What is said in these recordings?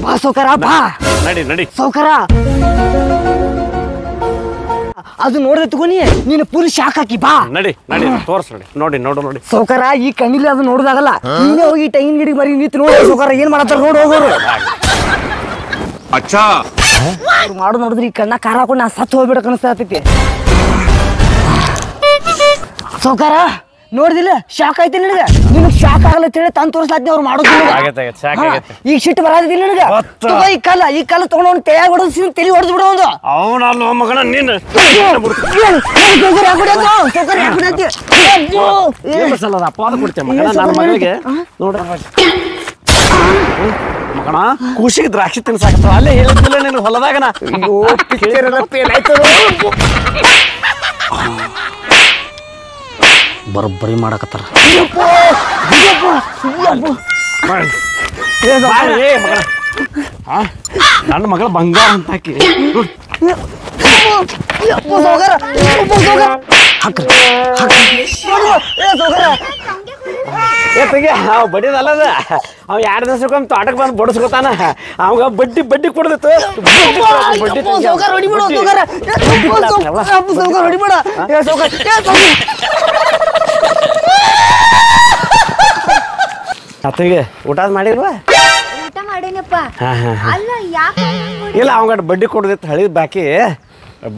ಬಾ ಸೌಕರ ಬಾ ನಡಿ ನಡಿ ಸೌಕರ ಅದು ನೋಡಿದ್ರೆ ತಗೋನಿ ನೀನು ಪುಲ್ ಶಾಕ್ ಹಾಕಿ ಬಾ ನಡಿ ನಡಿ ತೋರ್ಸ್ ನೋಡಿ ನೋಡಿ ಸೌಕರ ಈ ಕಣ್ಣಿಲಿ ಅದು ನೋಡಿದಾಗಲ್ಲ ನೀನೇ ಹೋಗಿ ಟೈನ್ ಗಿಡಿಗೆ ಮರಿ ನಿಂತು ನೋಡಿ ಸೌಕರ ಏನ್ ಮಾಡತ್ತಾರ ನೋಡಿ ಹೋಗೋರು ಅಚ್ಚಾ ಮಾಡು ನೋಡಿದ್ರಿ ಈ ಕಣ್ಣ ಕಾರ ಹಾಕೊಂಡು ನಾ ಸತ್ತು ಹೋಗ್ಬಿಡಕ್ ಅನಿಸ್ತೈತಿ ಸೌಕರ ನೋಡಿದಿಲ್ಲ ಶಾಕ್ ಐತಿ ನಿನಗ ನಿನಗ್ ಶಾಕ್ ಆಗಲ್ಲ ಹೇಳಿ ತಾನು ತೋರಿಸ್ಲಾತಿ ಅವ್ರು ಮಾಡೋದು ಈಗ ಸಿಟ್ಟು ಬರಾದಿಲ್ಲ ನಿನಗ ಈ ಕಾಲ ತಗೊಂಡು ತೆಯಾಗ ಹೊಡೆದು ತಲೆ ಹೊಡೆದು ಬಿಡೋ ಒಂದು ಅವನಲ್ಲ ಮಗನ ನೀನು ಅಪವಾದ ಕೊಡ್ತೇವೆ ಮಗನ ನನ್ನ ಮಗಳಿಗೆ ನೋಡ್ರ ಮಗನ ಖುಷಿಗೆ ದ್ರಾಕ್ಷಿ ತಿನ್ಸಾಕತ್ತ ಅಲ್ಲೇ ಹೇಳಿದ್ದಿಲ್ಲ ನೀನು ಹೊಲದಾಗನ ಬರೋಬ್ಬರಿ ಮಾಡಕತ್ತಾರ ನನ್ನ ಮಗಳ ಬಂಗಾರ ಅಂತ ಹಾಕಿ ತೆಗಿ ಅವ್ ಬಡಿದಲ್ಲದ ಅವ್ 2 ದಿವಸಕ್ಕೊಮ್ಮೆ ತೋಟಕ್ಕೆ ಬಂದು ಬಡಿಸ್ಕೊತಾನ ಅವಾಗ ಬಡ್ಡಿ ಕೊಡ್ದಿತ್ತು ಅತ್ತಿಗೆ ಊಟ ಮಾಡಿಲ್ವಾ ಊಟ ಮಾಡೇನಪ್ಪ ಅಲ್ಲ ಯಾಕೆ ಇಲ್ಲ ಅವಂಗ ಬಡ್ಡಿ ಕೊಡ್ದಿತ್ತು ಹಳಿ ಬಾಕಿ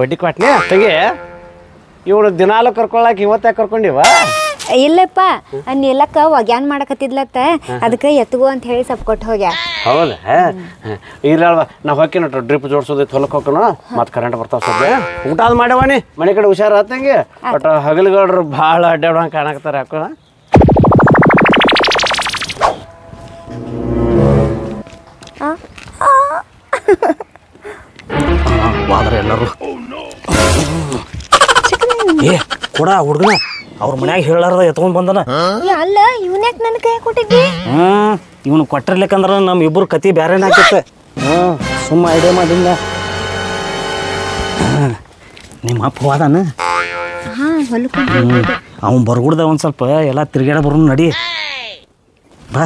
ಬಡ್ಡಿ ಕೊಟ್ನಿ ಅತ್ತಿಗೆ ಇವಳು ದಿನಾಲು ಕರ್ಕೊಳಕ್ ಇವತ್ತೇ ಕರ್ಕೊಂಡಿವ ಇಲ್ಲಪ್ಪ ನೀಲಕ್ಕ ಒಗ್ಯಾನ್ ಮಾಡಕತ್ತಿದ್ಲತ್ತ ಅದಕ್ಕೆ ಎತ್ಗೋ ಅಂತ ಹೇಳಿ ಸ್ವಲ್ಪ ಕೊಟ್ಟು ಹೋಗ್ಯಾ ಹೌದಾ ಇಲ್ಲಲ್ವ ನಾವು ಹೊಕ್ಕಿ ನೋಡ್ರಿ ಡ್ರಿಪ್ ಜೋಡ್ಸೋದೈತೆ ಹೊಲಕ್ಕೆ ಹೋಗೋಣ ಮತ್ತೆ ಕರೆಂಟ್ ಬರ್ತಾವ ಸದ್ಯ ಊಟ ಅದು ಮಾಡ್ಯಾವನಿ ಮನೆ ಕಡೆ ಹುಷಾರ ಆತಂಗೆ ಬಟ್ ಹಗಲುಗಳ್ರು ಭಾಳ ಅಡ್ಡಾಡೋಂಗೆ ಕಾಣಕ್ತಾರೆ ಹಾಕೋಣ ವಾದ್ರೆ ಎಲ್ಲರೂ ಏ ಕೊಡ ಹುಡುಗನ ಅವ್ರ ಮನ್ಯಾಗ ಹೇಳಾರ್ದ ಎತ್ಕೊಂಡ್ ಬಂದನ ಅಲ್ಲ ಇವನ್ಯಾಕ್ ನನ್ನ ಕೈ ಕೊಟ್ಟಿದ್ದಿ ಇವನು ಕೊಟ್ಟಿರ್ಲಿಕ್ಕಂದ್ರ ನಮ್ಮ ಇಬ್ಬರು ಕತಿ ಬ್ಯಾರೇನ ಹಾಕಿತ್ತೆ ಸುಮ್ಮ ಐಡಿಯಾ ಮಾಡಿಲ್ಲ ನಿಮ್ಮ ಅಪ್ಪ ಹೋದಾನ ಅವ್ನು ಬರ್ಗುಡ್ದ ಒಂದು ಸ್ವಲ್ಪ ಎಲ್ಲ ತಿರ್ಗಾಡ ಬರೋನು ನಡಿ ಬಾ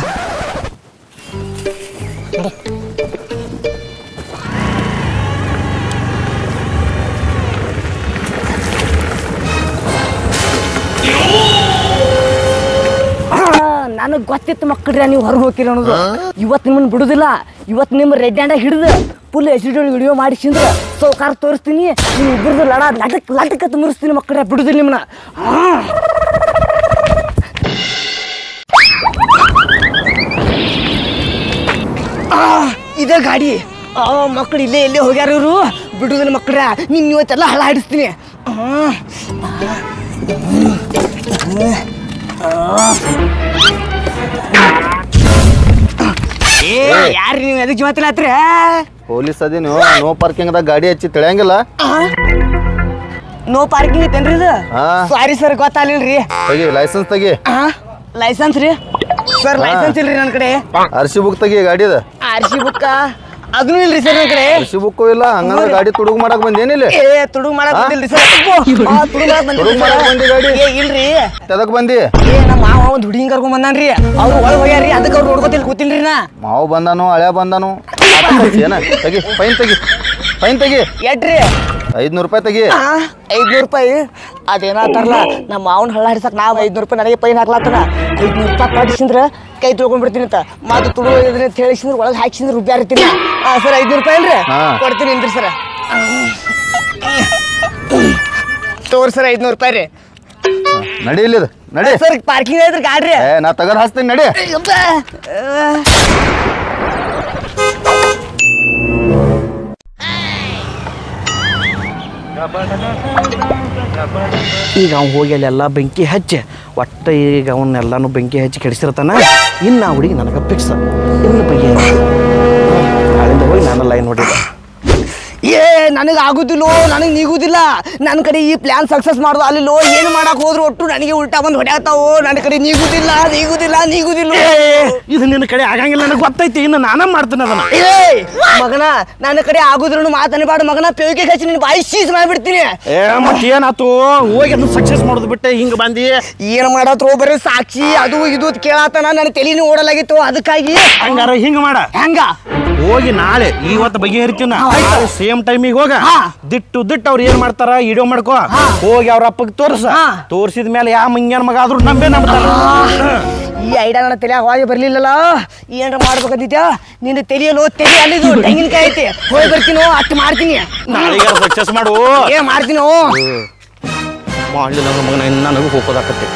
ನನಗೆ ಗೊತ್ತಿತ್ತು ಮಕ್ಕಳ್ರಿ ನೀವು ಹೊರಗೆ ಹೋಗಿಲ್ಲ ಅನ್ನೋದು ಇವತ್ತು ನಿಮ್ಮನ್ನು ಬಿಡುದಿಲ್ಲ ಇವತ್ತು ನಿಮ್ಮ ರೆಡ್ ಹ್ಯಾಂಡಾಗ ಹಿಡಿದು ಫುಲ್ ಎಸಿಡ್ ವಿಡಿಯೋ ಮಾಡಿಸಿಂದ್ರೆ ಸೌಕಾರ ತೋರಿಸ್ತೀನಿ ನೀವು ಇಬ್ಬರದು ಲಟಕತ್ತು ಮುರಿಸ್ತೀನಿ ಮಕ್ಕಳ್ರೆ ಬಿಡುದಿಲ್ಲ ನಿಮ್ಮನ್ನ ಇದೇ ಗಾಡಿ ಮಕ್ಕಳು ಇಲ್ಲೇ ಹೋಗ್ಯಾರ ಇವರು ಬಿಡುದಿಲ್ಲ ಮಕ್ಕಳ್ರೆ ನೀನು ಇವತ್ತೆಲ್ಲ ಹಳ ಹಿಡಿಸ್ತೀನಿ ಯಾರು ನೀವು ಎದಕ್ಕೆ ಮಾತಾಡ್ತೀರ ಪೊಲೀಸ್ ಅದೇನು ನೋ ಪಾರ್ಕಿಂಗ್ದಾಗ ಗಾಡಿ ಹಚ್ಚಿ ತಿಳಿಯಂಗಿಲ್ಲ ನೋ ಪಾರ್ಕಿಂಗ್ ಐತೇನ್ರಿ ಇದು ಸಾರಿ ಸರ್ ಗೊತ್ತಾಗ್ಲಿಲ್ರಿ ತೆಗಿ ಲೈಸೆನ್ಸ್ ತೆಗಿ ಲೈಸೆನ್ಸ್ ರೀ ಸರ್ ಲೈಸೆನ್ಸ್ ಇಲ್ರಿ ನನ್ನ ಕಡೆ ಆರ್ ಸಿ ಬುಕ್ ತೆಗಿ ಗಾಡಿದ ಆರ್ ಸಿ ಬುಕ್ ಅದನ್ನು ಇಲ್ರಿ ಸರ್ ನನ್ನ ಕಡೆ ಆರ್ ಸಿ ಬುಕ್ಕು ಇಲ್ಲ ಹಂಗಂದ್ರೆ ಗಾಡಿ ತುಡುಗು ಮಾಡಕ್ ಬಂದೇನಿಲ್ಲ ತುಡುಗು ಮಾಡಕ್ ಬಂದಿಲ್ರಿ ಸರ್ ತುಡುಗು ಮಾಡಕ್ ಬಂದಿ ಗಾಡಿ ಇಲ್ರಿ ಎದಕ್ ಬಂದಿ ನಮ್ಮ ಮಾವ ಒಂದು ಹುಡುಗಿ ಕರ್ಕೊಂಡ್ ಬಂದಾನ್ರಿ ಅವ್ರು ಒಳಗೆ ಹೋಗ್ಯಾರ್ರಿ ಅದಕ್ಕೆ ಅವ್ರು ನೋಡ್ಕೊತಿಲ್ ಕೂತಿಲ್ರಿ ನಾ ಮಾವು ಬಂದಾನು ಹಳೆ ಬಂದಾನು ಏನ ತೆಗಿ ಫೈನ್ ತೆಗಿ ಎಟ್ರಿ 500 ರೂಪಾಯಿ ತೆಗಿ 500 ರೂಪಾಯಿ ಅದೇನಾತಾರಲ್ಲ ನಮ್ಮ ಮಾವನ ಹಳ್ಳ ಹಿಡ್ಸಕ್ ನಾವು 500 ರೂಪಾಯಿ ನನಗೆ ಫೈನ್ ಹಾಕ್ಲಾತನ 500 ರೂಪಾಯಿ ಕಟ್ಟಿಸಿದ್ರೆ ಕೈ ತೊಳ್ಕೊಂಡ್ಬಿಡ್ತೀನಿ ಅಂತ ಮಾತು ತುಳು ಅಂತ ಹೇಳಿಸಿದ್ರೆ ಒಳಗೆ ಹಾಕಿಸಿದ್ರೆ ರುಬ್ಯಾರಿರ್ತೀನಿ ಸರ್ 500 ರೂಪಾಯಿ ಅಲ್ರಿ ಕೊಡ್ತೀನಿ ಅಂದ್ರಿ ಸರ್ ತೋರಿ ಸರ್ 500 ರೂಪಾಯಿ ರೀ ನಡಿ ಇಲ್ಲಿ ನಡಿ ಸರ್ ಪಾರ್ಕಿಂಗ್ ಐತ್ರಿ ಗಾಡ್ರಿ ನಾ ತಗದ್ ಹಾಸ್ತೀನಿ ನಡಿ ಈಗ ಅವ್ನು ಹೋಗಿ ಅಲ್ಲೆಲ್ಲ ಬೆಂಕಿ ಹಚ್ಚಿ ಒಟ್ಟು ಈಗ ಅವನ್ನೆಲ್ಲಾನು ಬೆಂಕಿ ಹಚ್ಚಿ ಕೆಡಿಸಿರ್ತಾನ ಇನ್ನು ಆ ಹುಡುಗಿ ನನಗೆ ಫಿಕ್ಸ್ ಇನ್ನು ಬಗ್ಗೆ ಅಲ್ಲಿಂದ ಹೋಗಿ ನಾನು ಲೈನ್ ನೋಡಿದ್ದೆ ನನಗೆ ಆಗುದಿಲ್ಲೋ ನನಗೆ ನೀಗುದಿಲ್ಲ ನನ್ನ ಕಡೆ ಈ ಪ್ಲಾನ್ ಸಕ್ಸಸ್ ಮಾಡೋದು ಅಲ್ಲಿಲ್ಲೋ ಏನು ಮಾಡಕ್ ಹೋದ್ರು ಒಟ್ಟು ನನಗೆ ಉಲ್ಟಾ ಬಂದು ಹೊಡ್ಯಾತಾವೋ ನನ್ನ ಕಡೆ ನೀಗುದಿಲ್ಲ ಇದು ನಿನ್ನ ಕಡೆ ಆಗಂಗಿಲ್ಲ ನನಗೆ ಗೊತ್ತೈತಿ ಇನ್ನು ನಾನೇ ಮಾಡ್ತೀನಿ ಅದನ್ನ ಮಗನ ನನ್ನ ಕಡೆ ಆಗುದ್ರು ಮಾತನ್ಬಾಡು ಮಗನ ಪೇವಿಕೆ ಹಚ್ಚಿ ನಿನ್ನ ಬಾಯಿ ಸೀಸ್ ಮಾಡ್ಬಿಡ್ತೀನಿ ಮತ್ತೇನಾತು ಹೋಗಿ ಅದನ್ನ ಸಕ್ಸಸ್ ಮಾಡೋದು ಬಿಟ್ಟೆ ಹಿಂಗೆ ಬಂದಿ ಏನು ಮಾಡತ್ರೋ ಬರೀ ಸಾಕ್ಷಿ ಅದು ಇದು ಕೇಳಾತನ ನನ್ನ ತಲೆನೂ ಓಡಲಾಗಿತ್ತು ಅದಕ್ಕಾಗಿ ಹಂಗಾರ ಹಿಂಗೆ ಮಾಡ ಹೆಂಗ ಹೋಗಿ ನಾಳೆ ಇವತ್ತು ಬಗೆಹರಿತೀವಿ ನಾಳೆ ಸೇಮ್ ಟೈಮಿಗೆ ಹೋಗ ದಿಟ್ಟು ಅವ್ರು ಏನ್ ಮಾಡ್ತಾರ ವಿಡಿಯೋ ಮಾಡ್ಕೋ ಹೋಗಿ ಅವ್ರ ಅಪ್ಪಗೆ ತೋರ್ಸಿದ ಮೇಲೆ ಯಾವ ಮಂಗ್ಯಾನ ಮಗ ಆದ್ರೂ ನಂಬ್ತಾರ. ಈ ಐಡಿಯಾ ನನ್ನ ತಲೆಯಾಗ ಹೋಗಿ ಬರ್ಲಿಲ್ಲಲ್ಲ, ಏನಾರ ಮಾಡ್ಬೇಕಂತಿದ್ಯಾ? ನಿನ್ನ ತಲೆಯಲ್ಲೋ ತಲೆ ಅಲ್ಲಿದು ತೆಂಗಿನಕಾಯಿ ಐತಿ, ಹೋಗಿ ಬರ್ತೀನೋ ಅಷ್ಟು ಮಾಡ್ತೀನಿ. ನಾಳೆಗೆ ಸಕ್ಸಸ್ ಮಾಡು. ಮಾಡ್ತೀನೋ ಮಾಡಲಿಲ್ಲ ಅಂದ್ರೆ ಮಗನ ಇನ್ನ ನನಗೂ ಹೋಗೋದಾಕತ್ತೆ.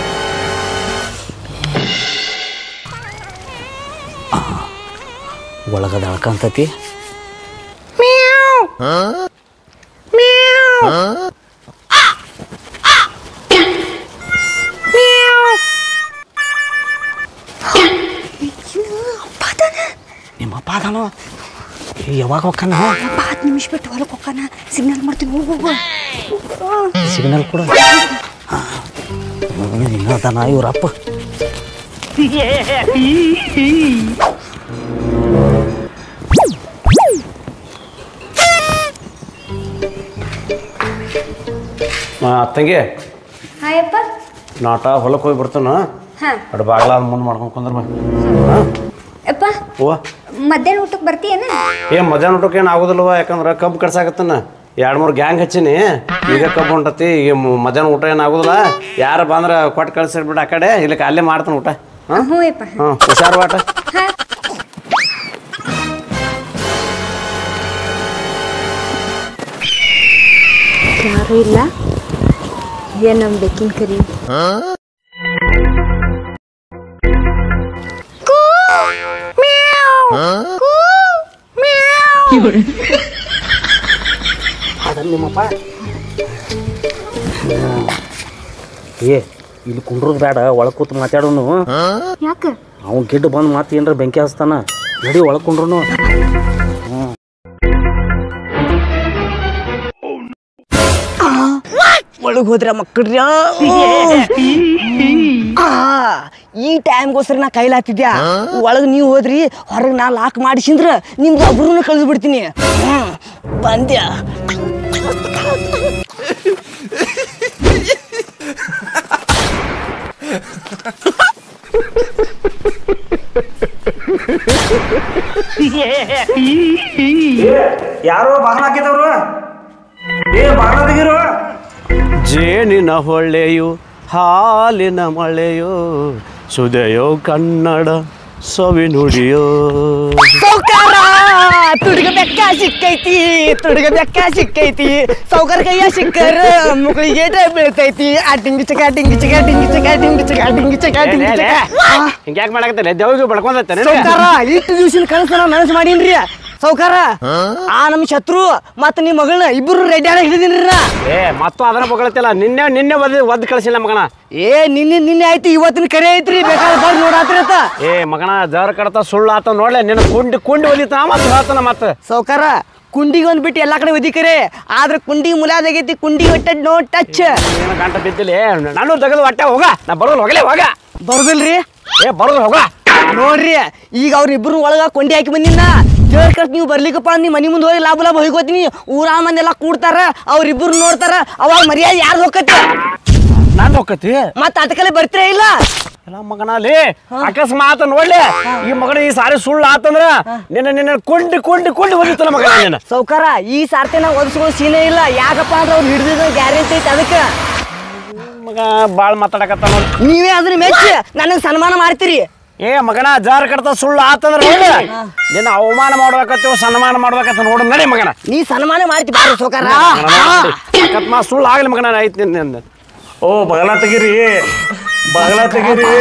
ಒಳಗದ ಅಳ್ಕಂತತಿ. ನಿಮ್ಮಪ್ಪ ಅದಾನು ಯಾವಾಗ ಹೋಗ್ತಾನ? 10 ನಿಮಿಷ ಬಿಟ್ಟು ಹೊರಗೆ ಹೋಗ್ತಾನ. ಸಿಗ್ನಲ್ ಮಾಡ್ತೀನಿ, ಹೋಗು. ಸಿಗ್ನಲ್ ಕೂಡ ಇನ್ನದಾನ ಇವ್ರಪ್ಪ. ತಂಗಿ ಹಾಯಪ್ಪ. ನಾಟ ಹೊಲಕ್ಕೆ ಹೋಗಿ ಬರ್ತಾನ. ಅಡ್ ಬಾಗ್ಲ ಮುಂದೆ ಮಾಡ್ಕೊಂಡು ಕುಂದ್ರ ಅಪ್ಪ ಮಧ್ಯಾಹ್ನ ಊಟಕ್ಕೆ ಬರ್ತೀಯನ? ಮಧ್ಯಾಹ್ನ ಊಟಕ್ಕೆ ಏನು ಆಗೋದಿಲ್ವ, ಯಾಕಂದ್ರೆ ಕಬ್ಬು ಕಡ್ಸಾಕತ್ತಾನ. 2-3 ಗ್ಯಾಂಗ್ ಹಚ್ಚಿನಿ, ಈಗ ಕಬ್ಬು ಹೊಂಟತಿ. ಈಗ ಮಧ್ಯಾಹ್ನ ಊಟ ಏನು ಆಗೋದಿಲ್ಲ. ಯಾರು ಬಂದ್ರೆ ಕೊಟ್ಟು ಕಳ್ಸಿರ್ಬಿಟ್ಟು ಆ ಕಡೆ, ಇಲ್ಲಕ್ಕೆ ಅಲ್ಲೇ ಮಾಡ್ತಾನೆ ಊಟ. ಹುಷಾರು ಆಟ. ಯಾರು ಇಲ್ಲ ಏನ್ ನಮ್ ಬೆಕ್ಕಿನ ಕರಿ. ನಿಮ್ಮಪ್ಪ ಇಲ್ಲಿ ಕುಂಡ್ರದ್ ಬೇಡ, ಒಳಗೆ ಕೂತ್ ಮಾತಾಡೋನು. ಯಾಕ ಅವ್ನು ಗಿಡ್ಡ ಬಂದು ಮಾತು ಏನ್ರ ಬೆಂಕಿ ಹಚ್ತಾನ. ನಡಿ ಒಳಗೆ ಕುಂಡ್ರು. ಒಳಗೆ ಹೋದ್ರ ಮಕ್ಕಳ್ರಿ. ಈ ಟೈಮ್ಗೋಸ್ಕರ ನಾ ಕೈಲಾತಿದ್ಯಾ. ಒಳಗೆ ನೀವು ಹೋದ್ರಿ, ಹೊರಗೆ ನಾ ಲಾಕ್ ಮಾಡಿಸಿಂದ್ರ ನಿಮ್ದು ಒಬ್ರು ಕಳ್ದು ಬಿಡ್ತೀನಿ. ಬಂದ್ಯಾ ಯಾರೋ ಬಾಗ್ಲ ಹಾಕಿದವ್ರು. ಬಾಗ್ಲ ತೆಗೀರು. ಜೇನಿನ ಹೊಳೆಯು ಹಾಲಿನ ಮಳೆಯೋ ಸುದೆಯೋ ಕನ್ನಡ ಸವಿ ನುಡಿಯೋ. ತುಡುಗ ಬೆಕ್ಕ ಸಿಕ್ಕೈತಿ, ತುಡುಗ ಬೆಕ್ಕ ಸಿಕ್ಕೈತಿ, ಸೌಕರ್ ಕೈಯ ಸಿಕ್ಕರ ಮುಗಳಿಗೆ ಬೀಳ್ತೈತಿ. Dinghy ಚಕ dinghy ಚಕ dinghy ಚಕ dinghy ಚಕ dinghy ಚಕ dinghy ಚಕ. ಹಿಂಗ್ಯಾಕೆ ಮಾಡಕತ್ತಲ್ಲ? ದೇವ್ರಿಗೆ ಬಡ್ಕೊಂಡೈತೆ ಸೌಕಾರ. ಇಷ್ಟು ದಿವ್ಸ ಕನಸು ನಾನು ನನಸು ಮಾಡೀನ್ರಿ ಸೌಕಾರ. ನಮ್ಮ ಶತ್ರು ಮತ್ತ ನಿಮ್ಮ ಮಗಳನ್ನ ಇಬ್ಬರು ರೆಡಿ ಆಗಿ ಹಿಡಿದೀನ್ರಿ ನಾ. ಮತ್ತು ಅದನ್ನ ಬಗಳತಿಲ್ಲ. ನಿನ್ನೆ ಒದ್ದು ಕಳಿಸಿಲ್ಲ ಮಗನ. ನಿನ್ನೆ ಆಯ್ತು, ಇವತ್ತಿನ ಕರೆ ಐತ್ರಿ. ಬೇಕಾದ್ರೆ ಬಂದು ನೋಡಾತ್ರಿ ಆತ. ಮಗನ ಜರ ಕಡತ ಸುಳ್ಳು ಆತ ನೋಡ್ಲೆ. ನಿನ್ನ ಕುಂಡಿ ಒದಿತ ಮತ್ತೆ ಹೇಳ್ತಾನ. ಮತ್ತೆ ಸೌಕಾರ ಕುಂಡಿಗೆ ಒಂದ್ ಬಿಟ್ಟು ಎಲ್ಲಾ ಕಡೆ ಒದಿಕರೆ, ಆದ್ರೆ ಕುಂಡಿ ಮುಲಾದಾಗೈತಿ. ಕುಂಡಿ ಒಟ್ಟ ನೋ ಟಚ್. ಗಂಟ ಬಿದ್ದಿಲ್ಲ. ನಾನು ತೆಗೆದು ಹೊಟ್ಟೆ ಹೋಗ. ನಾ ಬರೋದು ಹೋಗಲೇ ಹೋಗ. ಬರೋದಿಲ್ರಿ? ಬರೋದು ಹೋಗ. ನೋಡ್ರಿ ಈಗ ಅವ್ರಿಬ್ರು ಒಳಗ ಕೊಂಡಿ ಹಾಕಿ ಬಂದಿನ. ದೇವ್ರ ಕರ್ಸ್ ನೀವು ಬರ್ಲಿಕ್ಕಪ್ಪ, ನೀ ಮನಿ ಮುಂದೆ ಹೋಗಿ ಲಾಭ ಹೋಗ್ಕೋತೀನಿ. ಊರ ಮಂದಿ ಎಲ್ಲ ಕೂಡ್ತಾರ, ಅವ್ರಿಬ್ರು ನೋಡ್ತಾರ. ಅವಾಗ ಮರ್ಯಾದೆ ಯಾರು ಹೋಗತ್ತೆ? ನಾನು ಹೋಗತಿ. ಮತ್ತ ಅದಕ್ಕಲ್ಲೇ ಬರ್ತೀರ ಇಲ್ಲ? ಎಲ್ಲ ಮಗನಲ್ಲಿ ಅಕಸ್ಮಾತ್ ನೋಡ್ಲಿ ಈ ಮಗನ ಈ ಸಾರಿ ಸುಳ್ಳು ಆತಂದ್ರ ನಿನ್ನ ಕೊಂಡಿ ಒದಿತಲ್ಲ ಮಗನ ನಿನ್ನ. ಸೌಕಾರ ಈ ಸಾರ್ತಿ ನಾವು ಒದಿಸ್ಕೋ ಸೀನೆ ಇಲ್ಲ. ಯಾಕಪ್ಪ ಅಂದ್ರೆ ಅವ್ರು ಹಿಡಿದ ಗ್ಯಾರಂಟಿ ಐತಿ. ಅದಕ್ಕೆ ಮಗ ಬಾಳ್ ಮಾತಾಡಕತ್ತ ನೋಡಿ. ನೀವೇ ಅದನ್ನ ಮೆಚ್ಚಿ ನನಗೆ ಸನ್ಮಾನ ಮಾಡ್ತೀರಿ. ಮಗನ ಜಾರ ಕಡ್ತ ಸುಳ್ಳು ಆತಂದ್ರ ನೋಡಿ ನಿನ್ನ ಅವಮಾನ ಮಾಡ್ಬೇಕತ್ತ ಸನ್ಮಾನ ಮಾಡ್ಬೇಕತ್ತ ನೋಡ. ನಡಿ ಮಗನ, ನೀ ಸನ್ಮಾನ ಮಾಡ್ತಿ ಬಾರ ಸೌಕಾರ. ಅಕಸ್ಮಾತ್ ಸುಳ್ಳು ಆಗ್ಲಿ ಮಗನ. ಐತಿ ನಿನ್ನ. ಓ ಬಗಲ ತೆಗೀರಿ, ಬಗಲ ತೆಗೀರಿ.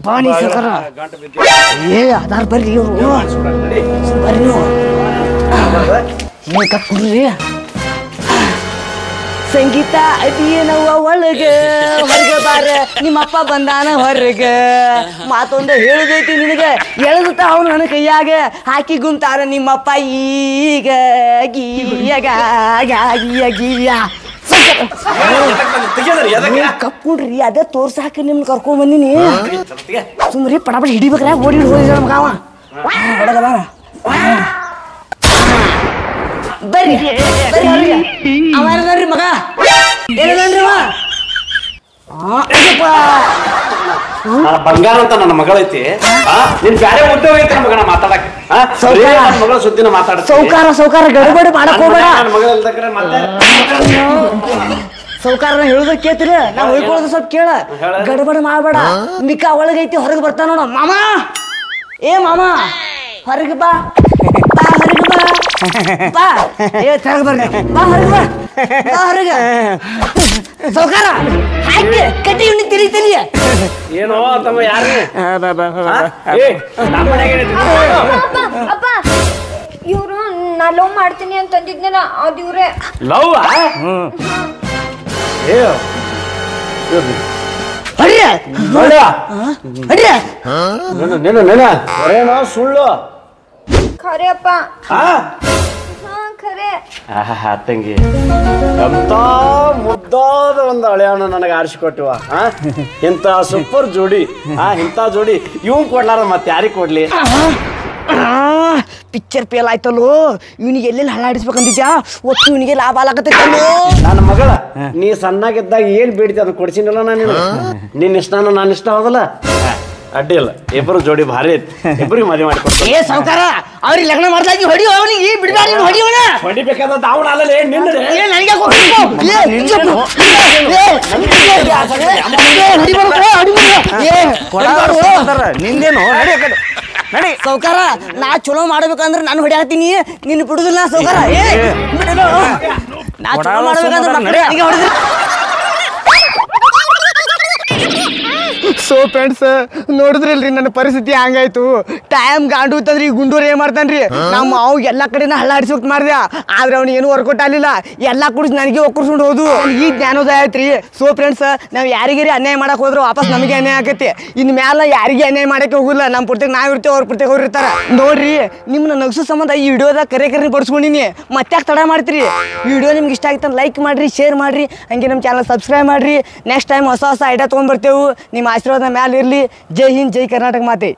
ಬಾಣಿ ಸೌಕಾರ. ಅದಾರ ಬರ್ರಿ ಇವ್ರು. ಬರ್ರಿ ನೀವು ಕಟ್ಕೊಡ್ರಿ. ಸಂಗೀತ ಅದೇನವ್ವ ಒಳಗ ಹೊರಗ ಬಾರ, ನಿಮ್ಮಪ್ಪ ಬಂದಾನ ಹೊರಗ. ಮಾತೊಂದು ಹೇಳುದೈತಿ ನಿನಗೆ, ಎಳೆದುತ್ತ ಅವನು ನನ್ನ ಕೈಯಾಗ ಹಾಕಿ ಗುಂತಾರ ನಿಮ್ಮಪ್ಪ ಈಗ. ಗೀಯಗ ಗೀಯ ಗೀಯ ಕಪ್ಕೊಡ್ರಿ. ಅದೇ ತೋರ್ಸಾಕ ನಿಮ್ನ ಕರ್ಕೊಂಡ್ ಬಂದಿನಿ. ಸುಮ್ರಿ ಪಟಾಪಟ ಹಿಡಿಬೇಕ್ರ. ಓಡಿ ಹೋಗಿದ ಮಗ ಅವ. ಬರ್ರಿ ಅವ ಏನದ್ರಿ ಮಗ? ಏನದ್ರಿ ಅವ? ಬಂಗಾರ ಅಂತ ನನ್ನ ಮಗಳೈತಿ. ನಿನ್ ಬ್ಯಾರೆ ಉದ್ಯೋಗ ಐತಿ ಮಗನ ಮಾತಾಡಕ್ಕೆ. ಮಗಳ ಸುದ್ದಿನ ಮಾತಾಡ್ತೀನಿ. ಸೌಕಾರ ಗಡಬಡಿ ಮಾಡಕ್ ಹೋಗ್ಬೇಡ. ನನ್ನ ಮಗಳ ಇಲ್ದಕ್ರೆ ಮತ್ತೆ ಸೌಕಾರನ ಹೇಳುದ ಕೇಳ್ತೀರ, ನಾವು ಹೋಯ್ಕೊಳ್ಳೋದು ಸ್ವಲ್ಪ ಕೇಳ. ಗಡಬಡ ಮಾಡಬೇಡ. ಮಿಕ್ಕ ಒಳಗೈತಿ, ಹೊರಗೆ ಬರ್ತಾನ ನೋಡ. ಮಾಮ ಏ ಮಾಮ ಹೊರಗೆ ಬಾ, ಬಾ ಹೊರಗೆ ಬಾ, ಬಾ ಏ ತೆರಗ ಬರ್ರಿ, ಬಾ ಹೊರಗೆ ಬಾ, ಬಾ ಹೊರಗೆ. ಸೌಕಾರ ಹಾಕಿ ಕಟ್ಟಿ ಇವ್ನಿ ತಿಳಿ ಏನೋ ತಮ್ಮ ಯಾರು ಅಪ್ಪ ಇವ್ರು ನಾ ಲವ್ ಮಾಡ್ತೀನಿ ಅಂತ ಅಂದಿದ್ನಲ್ಲ ಅದ್ ಇವ್ರೆ. ಲವ್ ಸುಳ್ಳು ಖರೆ ಅಪ್ಪ. ಖರೆ ತಂಗಿ ಎಂತ ಮುದ್ದಾದ ಒಂದು ಹಳೆಯವನ್ನ ನನಗೆ ಆರಿಸಿಕೊಟ್ಟಿವ. ಇಂಥ ಸೂಪರ್ ಜೋಡಿ, ಇಂಥ ಜೋಡಿ ಇವ್ ಕೊಡ್ಲಾರ ಮತ್ತೆ ಯಾರಿಗೆ ಕೊಡ್ಲಿ? ಪಿಕ್ಚರ್ ಫೇಲ್ ಆಯ್ತಲ್ಲೋ, ಇವನಿಗೆ ಎಲ್ಲೆಲ್ಲಿ ಹಳ್ಳಾಡಿಸ್ಬೇಕಂತಿದ್ಯಾ, ಒಟ್ಟು ಇವನಿಗೆ ಲಾಭ ಆಗತ್ತೈತಲ್ಲೋ. ನನ್ನ ಮಗಳ ನೀ ಸಣ್ಣಾಗಿದ್ದಾಗ ಏನ್ ಬೇಡ್ತಿ ಅದು ಕೊಡ್ಸಿನಲ್ಲ ನಾನು. ನಿನ್ನ ಇಷ್ಟನ ನಾನು ಇಷ್ಟ ಹೋಗಲ್ಲ, ಅಡ್ಡಿ ಇಲ್ಲ. ಇಬ್ಬರು ಜೋಡಿ ಭಾರಿ ಐತಿ, ಇಬ್ಬರಿಗೆ ಮದುವೆ ಮಾಡಿಕೊಡ್ತೀನಿ. ಏ ಸೌಕಾರ ಅವ್ರಿಗೆ ಲಗ್ನ ಮಾಡ್ದಾಗಿ ಹೊಡಿಯೋ, ಅವನಿಗೆ ಬಿಡಬಾರಿ ಹೊಡಿಯೋಣ. ಹೊಡಿಬೇಕಾದ ಅವನ ಅಲ್ಲೇ ನಿನ್ನ ನಿಂದೇನು ನಡಿ ಸೌಕಾರ. ನಾ ಚಲೋ ಮಾಡ್ಬೇಕಂದ್ರೆ ನಾನು ಹೊಡಿಯಾತೀನಿ, ನಿನ್ನ ಬಿಡುದಿಲ್ಲ ಸೌಕಾರ. ನಾ ಚಲೋ ಮಾಡ್ಬೇಕಂದ್ರೆ ಹೊಡೆದ್ರೆ. ಸೊ ಫ್ರೆಂಡ್ಸ್ ನೋಡಿದ್ರಿಲ್ರಿ ನನ್ನ ಪರಿಸ್ಥಿತಿ ಹಂಗಾಯ್ತು. ಟೈಮ್ ಗಾಂಡು ಅಂತಂದ್ರಿ ಈ ಗುಂಡೂರು ಏನ್ ಮಾಡ್ತಾನ್ರಿ, ನಮ್ಮ ಅವ್ ಎಲ್ಲಾ ಕಡೆನ ಹಳ್ಳಾಡಿಸೋಕ್ ಮಾಡ್ದೆ. ಆದ್ರೆ ಅವ್ನು ಏನು ವರ್ಕೌಟ್ ಆಗಲಿಲ್ಲ, ಎಲ್ಲಾ ಕುಡಿಸ್ ನನಗೆ ಒಕ್ಕರ್ಸ್ಕೊಂಡು ಹೋದು. ಈ ಜ್ಞಾನೋದಯ ಆಯ್ತ್ರಿ. ಸೊ ಫ್ರೆಂಡ್ಸ್ ನಾವ್ ಯಾರಿಗಾರಿ ಅನ್ಯಾಯ ಮಾಡಕ್ ಹೋದ್ರು ವಾಪಸ್ ನಮಗೆ ಅನ್ಯಾಯ ಆಗತ್ತೆ. ಇನ್ ಮ್ಯಾಲ ಯಾರಿಗೆ ಅನ್ಯಾಯ ಮಾಡಕ್ಕೆ ಹೋಗುಲ್ಲ. ನಮ್ಮ ಪುರ್ತಕ್ಕೆ ನಾವ್ ಇರ್ತೇವೆ, ಅವ್ರ ಪುರ್ತಕ್ಕೆ ಅವ್ರು ಇರ್ತಾರ. ನೋಡ್ರಿ ನಿಮ್ನ ನಗಸೋ ಸಂಬಂಧ ಈ ವಿಡಿಯೋದಾಗ ಕರೆ ಬಡ್ಸ್ಕೊಂಡಿನಿ. ಮತ್ತೆ ತಡ ಮಾಡ್ತೀರಿ. ವಿಡಿಯೋ ನಿಮ್ಗೆ ಇಷ್ಟ ಆಗಿತ್ತ ಲೈಕ್ ಮಾಡ್ರಿ, ಶೇರ್ ಮಾಡ್ರಿ, ಹಂಗೆ ನಮ್ಮ ಚಾನಲ್ ಸಬ್ಸ್ಕ್ರೈಬ್ ಮಾಡ್ರಿ. ನೆಕ್ಸ್ಟ್ ಟೈಮ್ ಹೊಸ ಐಡಿಯಾ ತೊಗೊಂಡ್ಬರ್ತೇವೆ. ನಿಮ್ಮ ಆಶೀರ್ವಾದ ಮ್ಯಾಲೆ ಇರಲಿ. ಜೈ ಹಿಂದ್, ಜೈ ಕರ್ನಾಟಕ ಮಾತೆ.